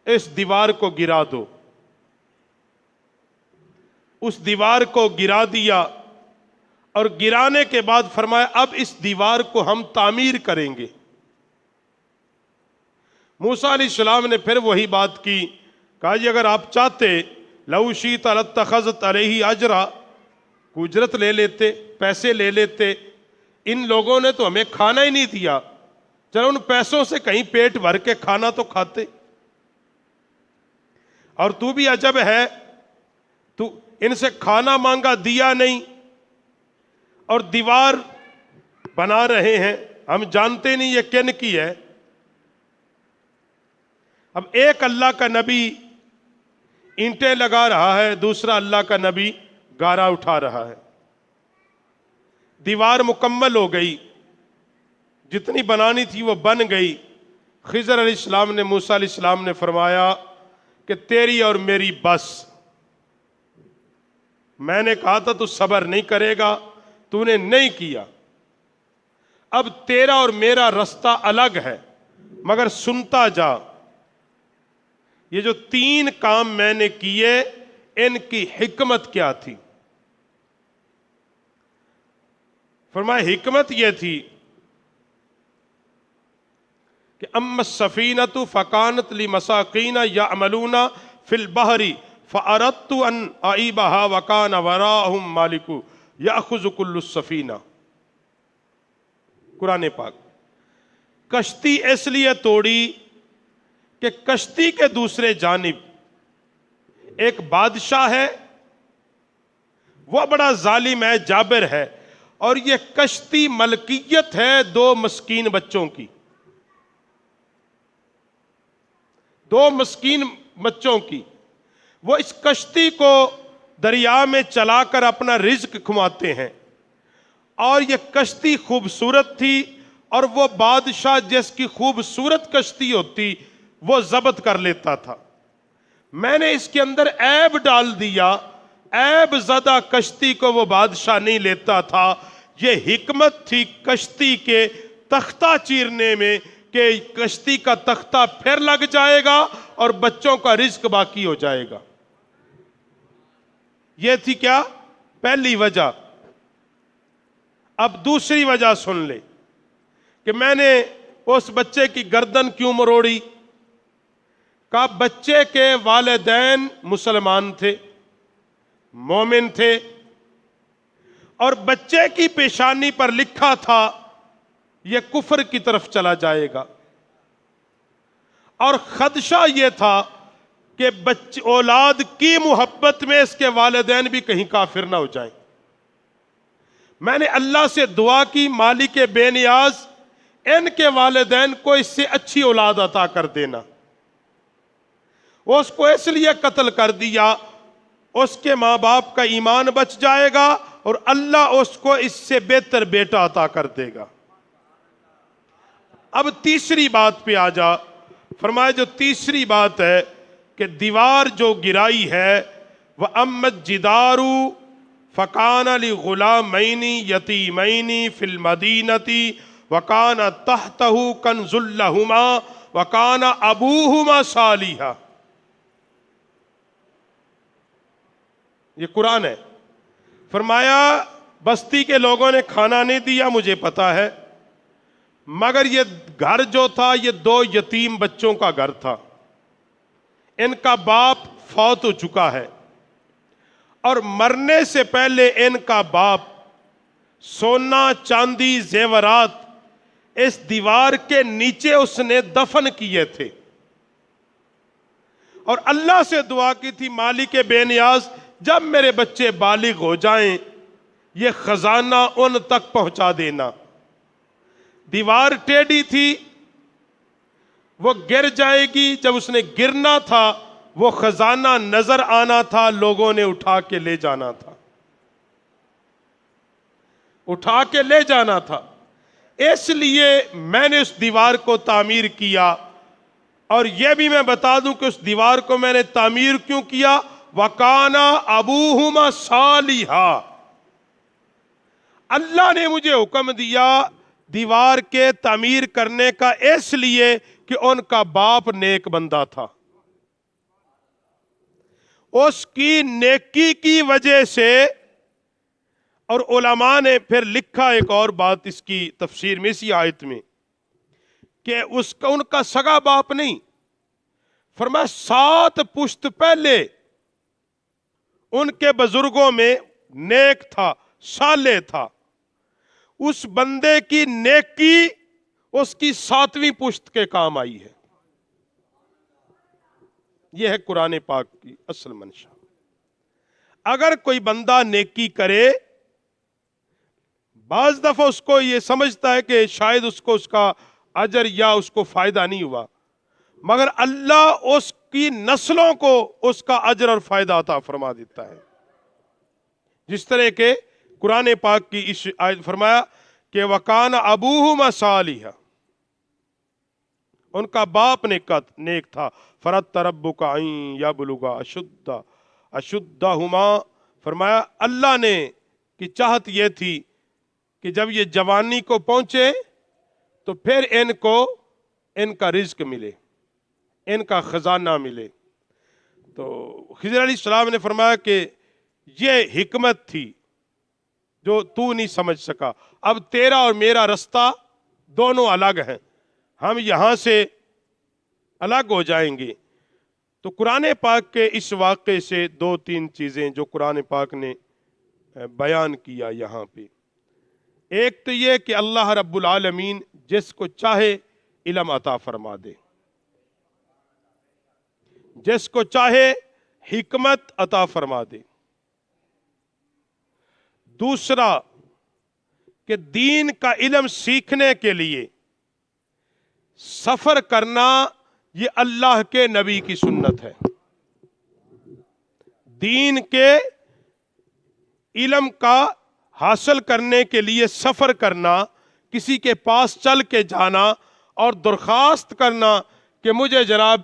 اس دیوار کو گرا دو۔ اس دیوار کو گرا دیا، اور گرانے کے بعد فرمایا اب اس دیوار کو ہم تعمیر کریں گے۔ موسیٰ علیہ السلام نے پھر وہی بات کی، کہا جی اگر آپ چاہتے لو شئت لاتخذت علیہ اجرا، اجرت لے لیتے، پیسے لے لیتے۔ ان لوگوں نے تو ہمیں کھانا ہی نہیں دیا، چلو ان پیسوں سے کہیں پیٹ بھر کے کھانا تو کھاتے۔ اور تو بھی عجب ہے، تو ان سے کھانا مانگا دیا نہیں، اور دیوار بنا رہے ہیں، ہم جانتے نہیں یہ کن کی ہے۔ اب ایک اللہ کا نبی اینٹیں لگا رہا ہے، دوسرا اللہ کا نبی گارا اٹھا رہا ہے۔ دیوار مکمل ہو گئی، جتنی بنانی تھی وہ بن گئی۔ خضر علیہ السلام نے موسیٰ علیہ السلام نے فرمایا کہ تیری اور میری بس، میں نے کہا تھا تو صبر نہیں کرے گا، تو نے نہیں کیا، اب تیرا اور میرا رستہ الگ ہے، مگر سنتا جا۔ یہ جو 3 کام میں نے کیے، ان کی حکمت کیا تھی؟ فرمایا حکمت یہ تھی کہ اما السفینۃ فکانت لمساکین یعملون فی البحر فاردت ان اعیبها وکان وراءہم مالک یاخذ کل السفینہ۔ قرآن پاک۔ کشتی اس لیے توڑی کہ کشتی کے دوسرے جانب ایک بادشاہ ہے، وہ بڑا ظالم ہے، جابر ہے، اور یہ کشتی ملکیت ہے 2 مسکین بچوں کی، 2 مسکین بچوں کی۔ وہ اس کشتی کو دریا میں چلا کر اپنا رزق کماتے ہیں، اور یہ کشتی خوبصورت تھی، اور وہ بادشاہ جس کی خوبصورت کشتی ہوتی وہ ضبط کر لیتا تھا۔ میں نے اس کے اندر عیب ڈال دیا، عیب زدہ کشتی کو وہ بادشاہ نہیں لیتا تھا۔ یہ حکمت تھی کشتی کے تختہ چیرنے میں، کہ کشتی کا تختہ پھر لگ جائے گا اور بچوں کا رزق باقی ہو جائے گا۔ یہ تھی کیا؟ پہلی وجہ۔ اب دوسری وجہ سن لے کہ میں نے اس بچے کی گردن کیوں مروڑی۔ کہا بچے کے والدین مسلمان تھے، مومن تھے، اور بچے کی پیشانی پر لکھا تھا یہ کفر کی طرف چلا جائے گا، اور خدشہ یہ تھا کہ اولاد کی محبت میں اس کے والدین بھی کہیں کافر نہ ہو جائیں۔ میں نے اللہ سے دعا کی مالک بے نیاز ان کے والدین کو اس سے اچھی اولاد عطا کر دینا۔ وہ اس کو اس لیے قتل کر دیا، اس کے ماں باپ کا ایمان بچ جائے گا اور اللہ اس کو اس سے بہتر بیٹا عطا کر دے گا۔ اب تیسری بات پہ آ جا۔ فرمایا جو تیسری بات ہے کہ دیوار جو گرائی ہے، وَأَمَّا الجِّدَارُ فَكَانَ لِغُلَامَيْنِ يَتِيمَيْنِ فِي الْمَدِينَةِ وَكَانَ تَحْتَهُ كَنْزٌ لَهُمَا وَكَانَ أَبُوهُمَا صَالِحًا۔ یہ قرآن ہے۔ فرمایا بستی کے لوگوں نے کھانا نہیں دیا، مجھے پتا ہے، مگر یہ گھر جو تھا یہ 2 یتیم بچوں کا گھر تھا۔ ان کا باپ فوت ہو چکا ہے، اور مرنے سے پہلے ان کا باپ سونا چاندی زیورات اس دیوار کے نیچے اس نے دفن کیے تھے، اور اللہ سے دعا کی تھی مالک بے نیاز جب میرے بچے بالغ ہو جائیں یہ خزانہ ان تک پہنچا دینا۔ دیوار ٹیڑھی تھی، وہ گر جائے گی، جب اس نے گرنا تھا وہ خزانہ نظر آنا تھا، لوگوں نے اٹھا کے لے جانا تھا، اٹھا کے لے جانا تھا۔ اس لیے میں نے اس دیوار کو تعمیر کیا، اور یہ بھی میں بتا دوں کہ اس دیوار کو میں نے تعمیر کیوں کیا۔ وَكَانَ أَبُوهُمَا صَالِحًا۔ اللہ نے مجھے حکم دیا دیوار کے تعمیر کرنے کا، اس لیے کہ ان کا باپ نیک بندہ تھا۔ اس کی نیکی کی وجہ سے. اور علماء نے پھر لکھا ایک اور بات اس کی تفسیر میں اسی آیت میں کہ ان کا سگا باپ نہیں، فرمایا 7 پشت پہلے ان کے بزرگوں میں نیک تھا، صالح تھا. اس بندے کی نیکی اس کی 7ویں پشت کے کام آئی ہے. یہ ہے قرآن پاک کی اصل منشا. اگر کوئی بندہ نیکی کرے، بعض دفعہ اس کو یہ سمجھتا ہے کہ شاید اس کو اس کا اجر یا اس کو فائدہ نہیں ہوا، مگر اللہ اس کی نسلوں کو اس کا اجر اور فائدہ عطا فرما دیتا ہے. جس طرح کہ قرآن پاک کی اس آیت فرمایا کہ وَقَانَ أَبُوهُمَا صَالِحًا، ان کا باپ نیک تھا. فَرَدَّ رَبُّكَ أَن يَبْلُغَ أَشُدَّهُمَا، فرمایا اللہ نے کی چاہت یہ تھی کہ جب یہ جوانی کو پہنچے تو پھر ان کو ان کا رزق ملے، ان کا خزانہ ملے. تو خضر علیہ السلام نے فرمایا کہ یہ حکمت تھی جو تو نہیں سمجھ سکا. اب تیرا اور میرا رستہ دونوں الگ ہیں، ہم یہاں سے الگ ہو جائیں گے. تو قرآن پاک کے اس واقعے سے 2-3 چیزیں جو قرآن پاک نے بیان کیا یہاں پہ. ایک تو یہ کہ اللہ رب العالمین جس کو چاہے علم عطا فرما دے، جس کو چاہے حکمت عطا فرما دے. دوسرا کہ دین کا علم سیکھنے کے لیے سفر کرنا یہ اللہ کے نبی کی سنت ہے. دین کے علم کا حاصل کرنے کے لیے سفر کرنا، کسی کے پاس چل کے جانا اور درخواست کرنا کہ مجھے جناب